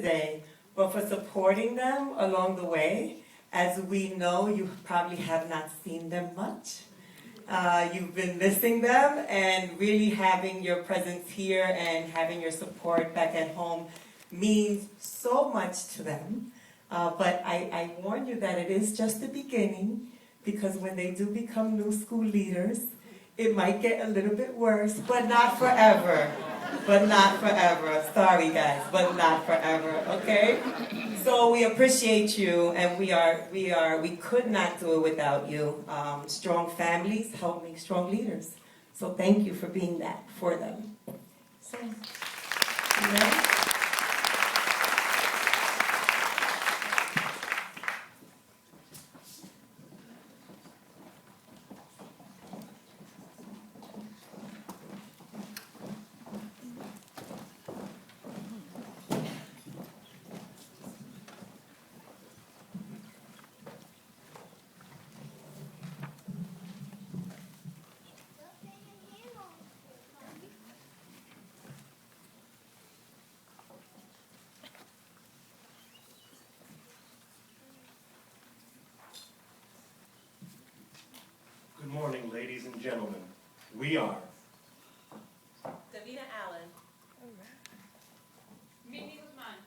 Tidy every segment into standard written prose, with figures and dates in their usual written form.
today, but for supporting them along the way. As we know, you probably have not seen them much. You've been missing them, and really having your presence here and having your support back at home means so much to them. But I warn you that it is just the beginning, because when they do become new school leaders, it might get a little bit worse, but not forever. But not forever. Sorry guys, but not forever, okay? So we appreciate you, and we could not do it without you. Strong families help make strong leaders. So thank you for being that for them. So, yeah. Good morning, ladies and gentlemen. We are Davina Allen. Mimi Guzman.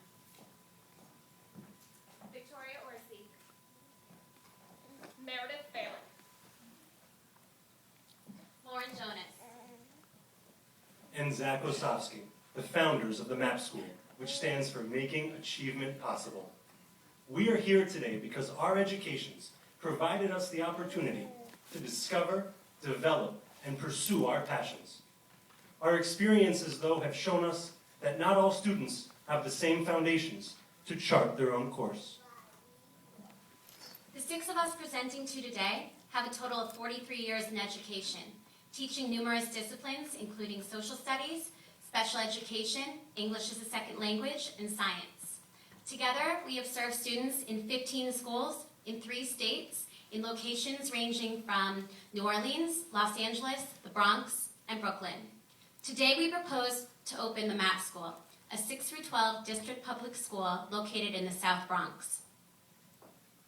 Victoria Orsi. Meredith Phelan. Lauren Jonas. and Zach Osofsky, the founders of the MAP School, which stands for Making Achievement Possible. We are here today because our educations provided us the opportunity to discover, develop, and pursue our passions. Our experiences, though, have shown us that not all students have the same foundations to chart their own course. The six of us presenting to you today have a total of 43 years in education, teaching numerous disciplines, including social studies, special education, English as a second language, and science. Together, we have served students in 15 schools in 3 states, in locations ranging from New Orleans, Los Angeles, the Bronx, and Brooklyn. Today, we propose to open the MAP School, a 6 through 12 district public school located in the South Bronx.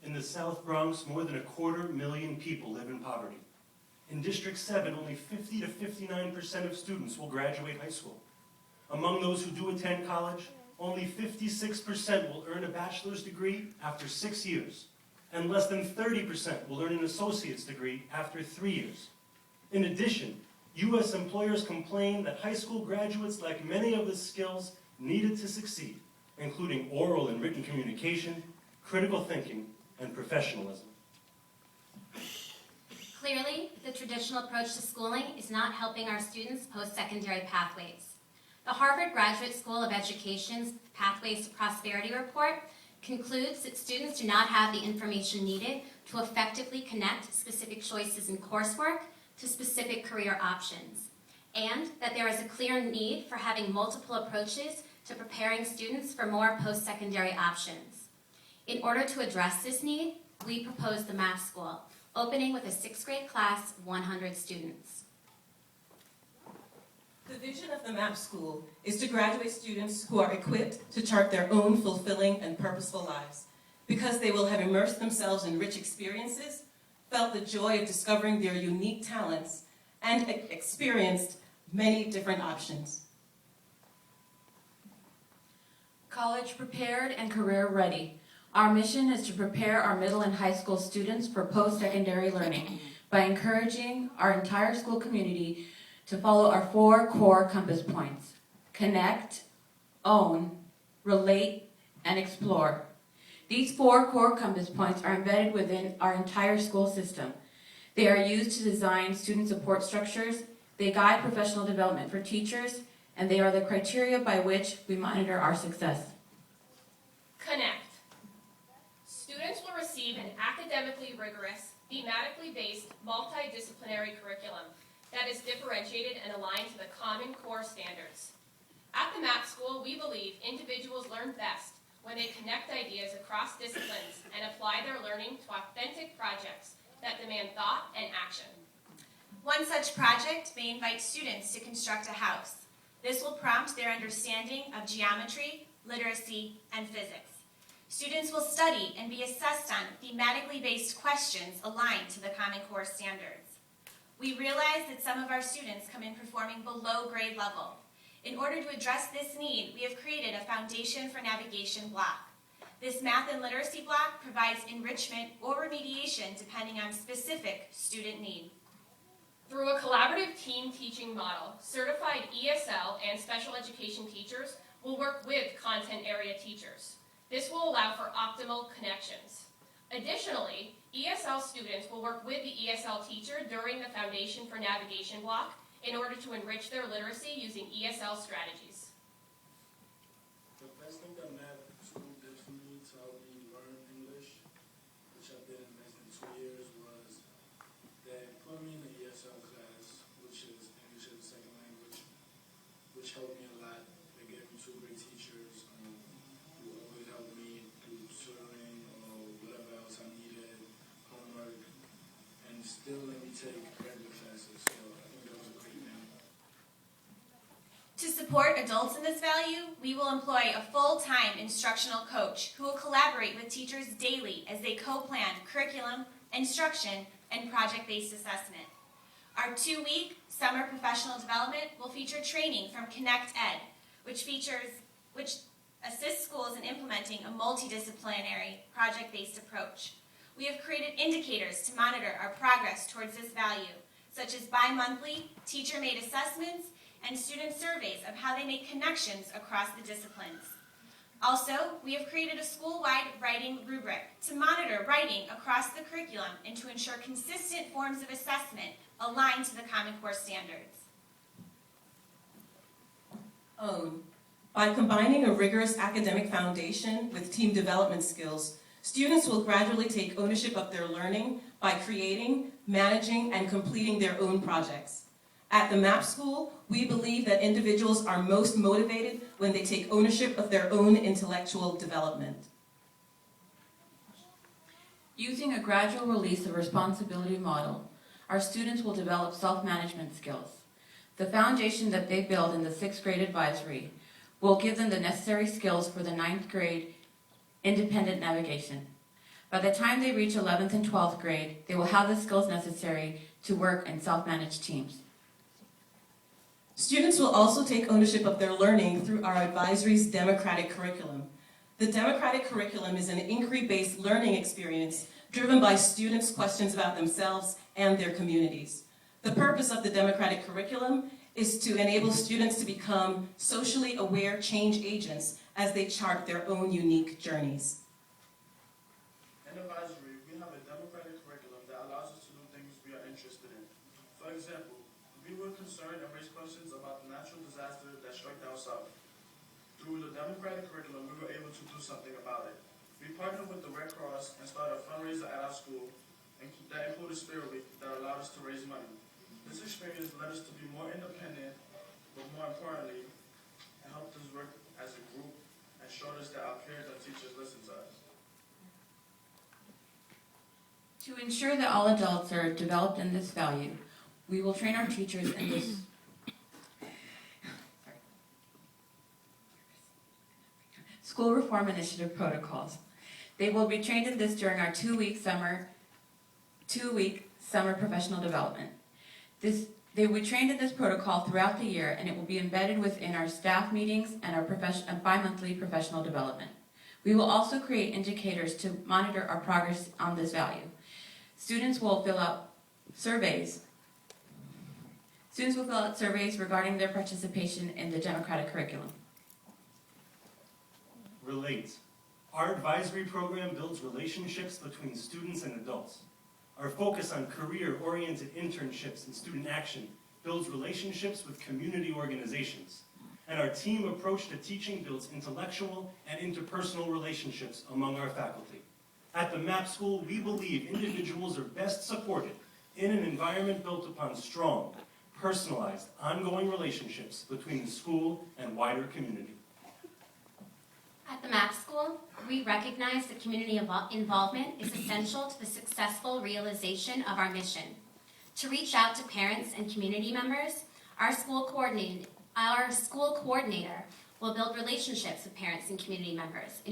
In the South Bronx, more than 250,000 people live in poverty. In District 7, only 50 to 59% of students will graduate high school. Among those who do attend college, only 56% will earn a bachelor's degree after 6 years, and less than 30% will earn an associate's degree after 3 years. In addition, U.S. employers complain that high school graduates lack many of the skills needed to succeed, including oral and written communication, critical thinking, and professionalism. Clearly, the traditional approach to schooling is not helping our students' post-secondary pathways. The Harvard Graduate School of Education's Pathways to Prosperity report concludes that students do not have the information needed to effectively connect specific choices in coursework to specific career options, and that there is a clear need for having multiple approaches to preparing students for more post-secondary options. In order to address this need, we proposed the MAP School, opening with a 6th grade class of 100 students. The vision of the MAP School is to graduate students who are equipped to chart their own fulfilling and purposeful lives, because they will have immersed themselves in rich experiences, felt the joy of discovering their unique talents, and experienced many different options. College prepared and career ready. Our mission is to prepare our middle and high school students for post-secondary learning by encouraging our entire school community to follow our 4 core compass points: connect, own, relate, and explore. These 4 core compass points are embedded within our entire school system. They are used to design student support structures, they guide professional development for teachers, and they are the criteria by which we monitor our success. Connect. Students will receive an academically rigorous, thematically based, multidisciplinary curriculum that is differentiated and aligned to the Common Core standards. At the MAP School, we believe individuals learn best when they connect ideas across disciplines and apply their learning to authentic projects that demand thought and action. One such project may invite students to construct a house. This will prompt their understanding of geometry, literacy, and physics. Students will study and be assessed on thematically based questions aligned to the Common Core standards. We realize that some of our students come in performing below grade level. In order to address this need, we have created a Foundation for Navigation block. This math and literacy block provides enrichment or remediation depending on specific student need. Through a collaborative team teaching model, certified ESL and special education teachers will work with content area teachers. This will allow for optimal connections. Additionally, ESL students will work with the ESL teacher during the Foundation for Navigation block in order to enrich their literacy using ESL strategies. The best thing that math school did for me to help me learn English, which I did in less than 2 years, was they put me in the ESL class, which is English as a second language, which helped me a lot. They gave me 2 great teachers who always helped me through tutoring or whatever else I needed, homework, and still let me take regular classes. So I think that was a great thing. To support adults in this value, we will employ a full-time instructional coach who will collaborate with teachers daily as they co-plan curriculum, instruction, and project-based assessment. Our 2-week summer professional development will feature training from Connect Ed, which assists schools in implementing a multidisciplinary project-based approach. We have created indicators to monitor our progress towards this value, such as bi-monthly teacher-made assessments and student surveys of how they make connections across the disciplines. Also, we have created a school-wide writing rubric to monitor writing across the curriculum and to ensure consistent forms of assessment aligned to the Common Core standards. By combining a rigorous academic foundation with team development skills, students will gradually take ownership of their learning by creating, managing, and completing their own projects. At the MAP School, we believe that individuals are most motivated when they take ownership of their own intellectual development. Using a gradual release of responsibility model, our students will develop self-management skills. The foundation that they build in the 6th grade advisory will give them the necessary skills for the 9th grade independent navigation. By the time they reach 11th and 12th grade, they will have the skills necessary to work in self-managed teams. Students will also take ownership of their learning through our advisory's democratic curriculum. The democratic curriculum is an inquiry-based learning experience driven by students' questions about themselves and their communities. The purpose of the democratic curriculum is to enable students to become socially aware change agents as they chart their own unique journeys. In advisory, we have a democratic curriculum that allows us to do things we are interested in. For example, we were concerned and raised questions about the natural disaster that struck down south. Through the democratic curriculum, we were able to do something about it. We partnered with the Red Cross and started a fundraiser at our school that included Spirit Week that allowed us to raise money. This experience led us to be more independent, but more importantly, it helped us work as a group and showed us that our peers and teachers listen to us. To ensure that all adults are developed in this value, we will train our teachers in this School Reform Initiative protocols. They will be trained in this during our 2-week summer professional development. They will be trained in this protocol throughout the year, and it will be embedded within our staff meetings and our bi-monthly professional development. We will also create indicators to monitor our progress on this value. Students will fill out surveys regarding their participation in the democratic curriculum. Relate. Our advisory program builds relationships between students and adults. Our focus on career-oriented internships and student action builds relationships with community organizations. And our team approach to teaching builds intellectual and interpersonal relationships among our faculty. At the MAP School, we believe individuals are best supported in an environment built upon strong, personalized, ongoing relationships between the school and wider community. At the MAP School, we recognize that community involvement is essential to the successful realization of our mission. To reach out to parents and community members, our school coordinator will build relationships with parents and community members in